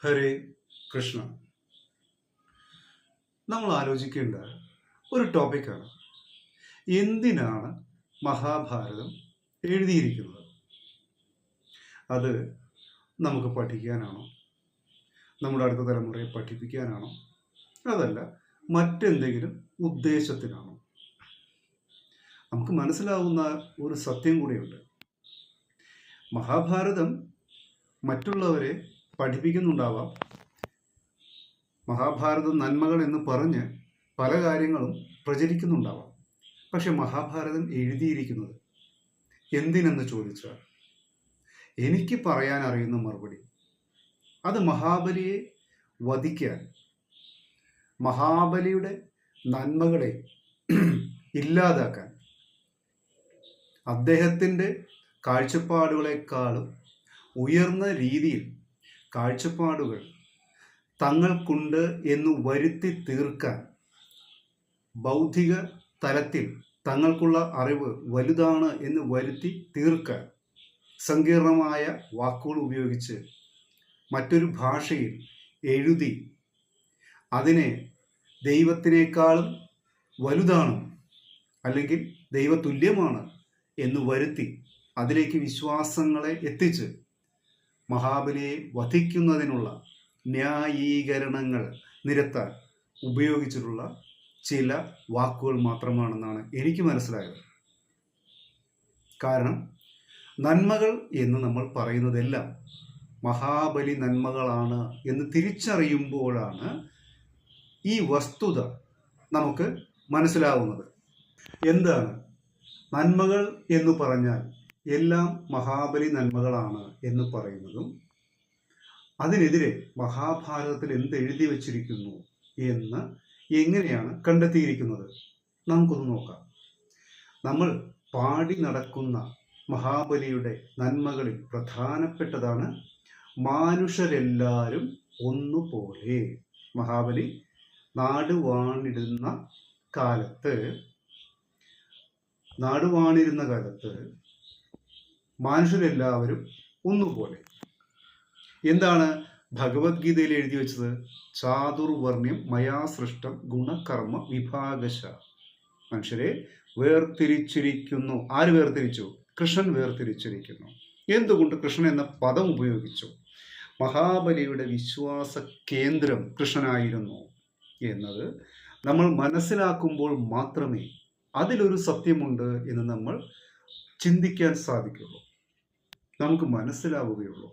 ഹരേ കൃഷ്ണ. നമ്മൾ ആലോചിക്കേണ്ട ഒരു ടോപ്പിക്കാണ്, എന്തിനാണ് മഹാഭാരതം എഴുതിയിരിക്കുന്നത്? അത് നമുക്ക് പഠിക്കാനാണോ, നമ്മുടെ അടുത്ത തലമുറയെ പഠിപ്പിക്കാനാണോ, അതല്ല മറ്റെന്തെങ്കിലും ഉദ്ദേശത്തിനാണോ? നമുക്ക് മനസ്സിലാവുന്ന ഒരു സത്യം കൂടിയുണ്ട്. മഹാഭാരതം മറ്റുള്ളവരെ പഠിപ്പിക്കുന്നുണ്ടാവാം. മഹാഭാരതം നന്മകൾ എന്ന് പറഞ്ഞ് പല കാര്യങ്ങളും പ്രചരിക്കുന്നുണ്ടാവാം. പക്ഷെ മഹാഭാരതം എഴുതിയിരിക്കുന്നത് എന്തിനെന്ന് ചോദിച്ചാൽ, എനിക്ക് പറയാൻ അറിയുന്ന മറുപടി അത് മഹാബലിയെ വധിക്കാൻ, മഹാബലിയുടെ നന്മകളെ ഇല്ലാതാക്കാൻ, അദ്ദേഹത്തിൻ്റെ കാഴ്ചപ്പാടുകളെക്കാളും ഉയർന്ന രീതിയിൽ കാഴ്ചപ്പാടുകൾ തങ്ങൾക്കുണ്ട് എന്ന് വരുത്തി തീർക്കാൻ, ബൗദ്ധിക തലത്തിൽ തങ്ങൾക്കുള്ള അറിവ് വലുതാണ് എന്ന് വരുത്തി തീർക്കാൻ സങ്കീർണമായ വാക്കുകൾ ഉപയോഗിച്ച് മറ്റൊരു ഭാഷയിൽ എഴുതി അതിനെ ദൈവത്തിനേക്കാളും വലുതാണ് അല്ലെങ്കിൽ ദൈവതുല്യമാണ് എന്ന് വരുത്തി അതിലേക്ക് വിശ്വാസങ്ങളെ എത്തിച്ച് മഹാബലിയെ വധിക്കുന്നതിനുള്ള ന്യായീകരണങ്ങൾ നിരത്താൻ ഉപയോഗിച്ചിട്ടുള്ള ചില വാക്കുകൾ മാത്രമാണെന്നാണ് എനിക്ക് മനസ്സിലായത്. കാരണം നന്മകൾ എന്ന് നമ്മൾ പറയുന്നതെല്ലാം മഹാബലി നന്മകളാണ് എന്ന് തിരിച്ചറിയുമ്പോഴാണ് ഈ വസ്തുത നമുക്ക് മനസ്സിലാവുന്നത്. എന്താണ് നന്മകൾ എന്ന് പറഞ്ഞാൽ എല്ലാം മഹാബലി നന്മകളാണ് എന്ന് പറയുന്നതും, അതിനെതിരെ മഹാഭാരതത്തിൽ എന്ത് എഴുതി വച്ചിരിക്കുന്നു എന്ന് എങ്ങനെയാണ് കണ്ടെത്തിയിരിക്കുന്നത്? നമുക്കൊന്ന് നോക്കാം. നമ്മൾ പാടി നടക്കുന്ന മഹാബലിയുടെ നന്മകളിൽ പ്രധാനപ്പെട്ടതാണ് മാനുഷരെല്ലാവരും ഒന്നുപോലെ. മഹാബലി നാടുവാണിരുന്ന കാലത്ത് മനുഷ്യരെല്ലാവരും ഒന്നുപോലെ. എന്താണ് ഭഗവത്ഗീതയിൽ എഴുതി വെച്ചത്? ചാതുർവർണ്ണ്യം മയാ സൃഷ്ടം ഗുണകർമ്മ വിഭാഗശ. മനുഷ്യരെ വേർതിരിച്ചിരിക്കുന്നു. ആര് വേർതിരിച്ചു? കൃഷ്ണൻ വേർതിരിച്ചിരിക്കുന്നു. എന്തുകൊണ്ട് കൃഷ്ണൻ എന്ന പദം ഉപയോഗിച്ചു? മഹാബലിയുടെ വിശ്വാസ കേന്ദ്രം കൃഷ്ണനായിരുന്നു എന്നത് നമ്മൾ മനസ്സിലാക്കുമ്പോൾ മാത്രമേ അതിലൊരു സത്യമുണ്ട് എന്ന് നമ്മൾ ചിന്തിക്കാൻ സാധിക്കുള്ളൂ, നമുക്ക് മനസ്സിലാവുകയുള്ളൂ.